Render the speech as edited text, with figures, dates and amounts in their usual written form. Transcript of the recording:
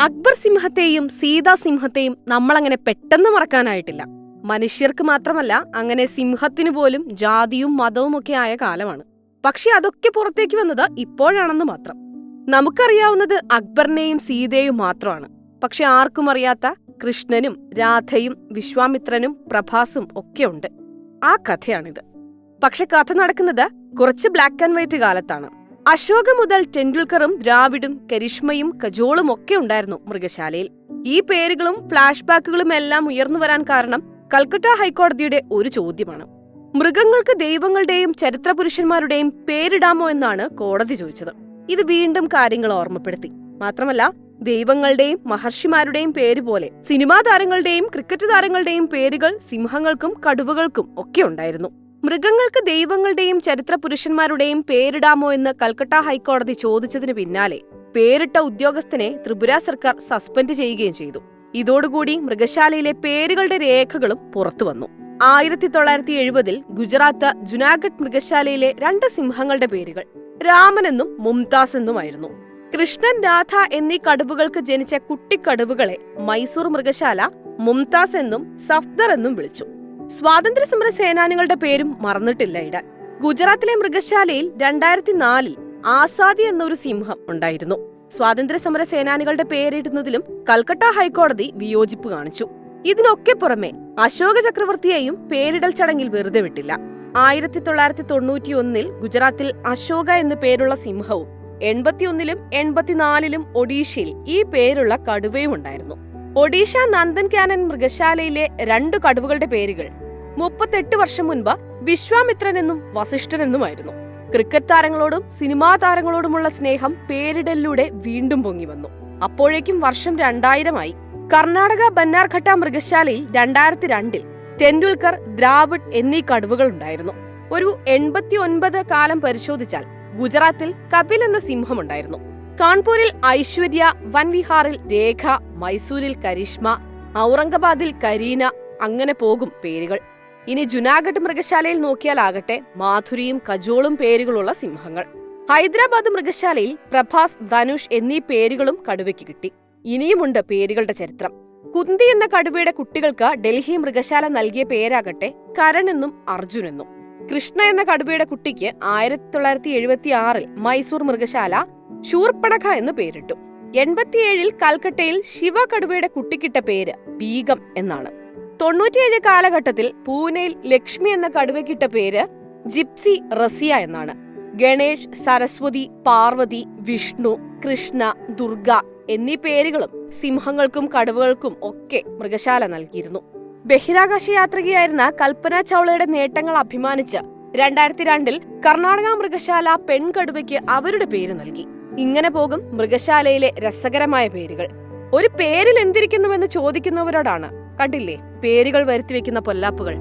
അക്ബർ സിംഹത്തെയും സീതാ സിംഹത്തെയും നമ്മളങ്ങനെ പെട്ടെന്ന് മറക്കാനായിട്ടില്ല. മനുഷ്യർക്ക് മാത്രമല്ല, അങ്ങനെ സിംഹത്തിനു പോലും ജാതിയും മതവും ഒക്കെ ആയ കാലമാണ്. പക്ഷെ അതൊക്കെ പുറത്തേക്ക് വന്നത് ഇപ്പോഴാണെന്ന് മാത്രം. നമുക്കറിയാവുന്നത് അക്ബറിനെയും സീതയും മാത്രമാണ്. പക്ഷെ ആർക്കും അറിയാത്ത കൃഷ്ണനും രാധയും വിശ്വാമിത്രനും പ്രഭാസും ഒക്കെ ഉണ്ട്. ആ കഥയാണിത്. പക്ഷെ കഥ നടക്കുന്നത് കുറച്ച് ബ്ലാക്ക് ആൻഡ് വൈറ്റ് കാലത്താണ്. അശോക മുതൽ ടെൻഡുൽക്കറും ദ്രാവിഡും കരിഷ്മയും കജോളും ഒക്കെ ഉണ്ടായിരുന്നു മൃഗശാലയിൽ. ഈ പേരുകളും ഫ്ലാഷ് ബാക്കുകളും എല്ലാം ഉയർന്നു വരാൻ കാരണം കൽക്കട്ട ഹൈക്കോടതിയുടെ ഒരു ചോദ്യമാണ്. മൃഗങ്ങൾക്ക് ദൈവങ്ങളുടെയും ചരിത്ര പുരുഷന്മാരുടെയും പേരിടാമോ എന്നാണ് കോടതി ചോദിച്ചത്. ഇത് വീണ്ടും കാര്യങ്ങൾ ഓർമ്മപ്പെടുത്തി. മാത്രമല്ല, ദൈവങ്ങളുടെയും മഹർഷിമാരുടെയും പേര് പോലെ സിനിമാ താരങ്ങളുടെയും ക്രിക്കറ്റ് താരങ്ങളുടെയും പേരുകൾ സിംഹങ്ങൾക്കും കടുവകൾക്കും ഒക്കെ ഉണ്ടായിരുന്നു. മൃഗങ്ങൾക്ക് ദൈവങ്ങളുടെയും ചരിത്ര പുരുഷന്മാരുടെയും പേരിടാമോ എന്ന് കൽക്കട്ട ഹൈക്കോടതി ചോദിച്ചതിന് പിന്നാലെ പേരിട്ട ഉദ്യോഗസ്ഥനെ ത്രിപുര സർക്കാർ സസ്പെൻഡ് ചെയ്യുകയും ചെയ്തു. ഇതോടുകൂടി മൃഗശാലയിലെ പേരുകളുടെ രേഖകളും പുറത്തുവന്നു. 1970 ഗുജറാത്ത് ജുനാഗഡ് മൃഗശാലയിലെ 2 സിംഹങ്ങളുടെ പേരുകൾ രാമനെന്നും മുംതാസ് എന്നുമായിരുന്നു. കൃഷ്ണൻ, രാധ എന്നീ കടുവകൾക്ക് ജനിച്ച കുട്ടിക്കടുവകളെ മൈസൂർ മൃഗശാല മുംതാസ് എന്നും സഫ്ദർ എന്നും വിളിച്ചു. സ്വാതന്ത്ര്യസമര സേനാനികളുടെ പേരും മറന്നിട്ടില്ല ഇടാൻ. ഗുജറാത്തിലെ മൃഗശാലയിൽ 2004 ആസാദി എന്നൊരു സിംഹം ഉണ്ടായിരുന്നു. സ്വാതന്ത്ര്യസമര സേനാനികളുടെ പേരിടുന്നതിലും കൽക്കട്ട ഹൈക്കോടതി വിയോജിപ്പ് കാണിച്ചു. ഇതിനൊക്കെ പുറമെ അശോക ചക്രവർത്തിയെയും പേരിടൽ ചടങ്ങിൽ വെറുതെ വിട്ടില്ല. 1991 ഗുജറാത്തിൽ അശോക എന്നു പേരുള്ള സിംഹവും 81 84 ഒഡീഷയിൽ ഈ പേരുള്ള കടുവയും ഉണ്ടായിരുന്നു. ഒഡീഷ നന്ദൻ കാനൻ മൃഗശാലയിലെ 2 കടുവകളുടെ പേരുകൾ 38 വർഷം മുൻപ് വിശ്വാമിത്രനെന്നും വസിഷ്ഠനെന്നുമായിരുന്നു. ക്രിക്കറ്റ് താരങ്ങളോടും സിനിമാ താരങ്ങളോടുമുള്ള സ്നേഹം പേരിടലിലൂടെ വീണ്ടും പൊങ്ങി വന്നു. അപ്പോഴേക്കും വർഷം 2000 കർണാടക ബന്നാർഘട്ട മൃഗശാലയിൽ 2002 ടെൻഡുൽക്കർ, ദ്രാവിഡ് എന്നീ കടുവകൾ ഉണ്ടായിരുന്നു. ഒരു 89 കാലം പരിശോധിച്ചാൽ ഗുജറാത്തിൽ കപിൽ എന്ന സിംഹമുണ്ടായിരുന്നു. കാൺപൂരിൽ ഐശ്വര്യ, വൻവിഹാറിൽ രേഖ, മൈസൂരിൽ കരിഷ്മ, ഔറംഗാബാദിൽ കരീന, അങ്ങനെ പോകും പേരുകൾ. ഇനി ജുനാഗഡ് മൃഗശാലയിൽ നോക്കിയാലാകട്ടെ മാധുരിയും കജോളും പേരുകളുള്ള സിംഹങ്ങൾ. ഹൈദരാബാദ് മൃഗശാലയിൽ പ്രഭാസ്, ധനുഷ് എന്നീ പേരുകളും കടുവയ്ക്ക് കിട്ടി. ഇനിയുമുണ്ട് പേരുകളുടെ ചരിത്രം. കുന്തി എന്ന കടുവയുടെ കുട്ടികൾക്ക് ഡൽഹി മൃഗശാല നൽകിയ പേരാകട്ടെ കരൺ എന്നും അർജുൻ എന്നും. കൃഷ്ണ എന്ന കടുവയുടെ കുട്ടിക്ക് 1976 മൈസൂർ മൃഗശാല ശൂർപ്പണഖ എന്ന് പേരിട്ടു. 87 കൽക്കട്ടയിൽ ശിവ കടുവയുടെ കുട്ടിക്കിട്ട പേര് ബീഗം എന്നാണ്. 97 കാലഘട്ടത്തിൽ പൂനെയിൽ ലക്ഷ്മി എന്ന കടുവയ്ക്കിട്ട പേര് ജിപ്സി റസിയ എന്നാണ്. ഗണേഷ്, സരസ്വതി, പാർവതി, വിഷ്ണു, കൃഷ്ണ, ദുർഗ എന്നീ പേരുകളും സിംഹങ്ങൾക്കും കടുവകൾക്കും ഒക്കെ മൃഗശാല നൽകിയിരുന്നു. ബഹിരാകാശ യാത്രികയായിരുന്ന കൽപ്പന ചൗളയുടെ നേട്ടങ്ങൾ അഭിമാനിച്ച് 2002 കർണാടക മൃഗശാല പെൺകടുവയ്ക്ക് അവരുടെ പേര് നൽകി. ഇങ്ങനെ പോകും മൃഗശാലയിലെ രസകരമായ പേരുകൾ. ഒരു പേരിൽ എന്തിരിക്കുന്നുവെന്ന് ചോദിക്കുന്നവരോടാണ് കണ്ടില്ലേ പേരുകൾ വരുത്തിവെക്കുന്ന പൊല്ലാപ്പുകൾ.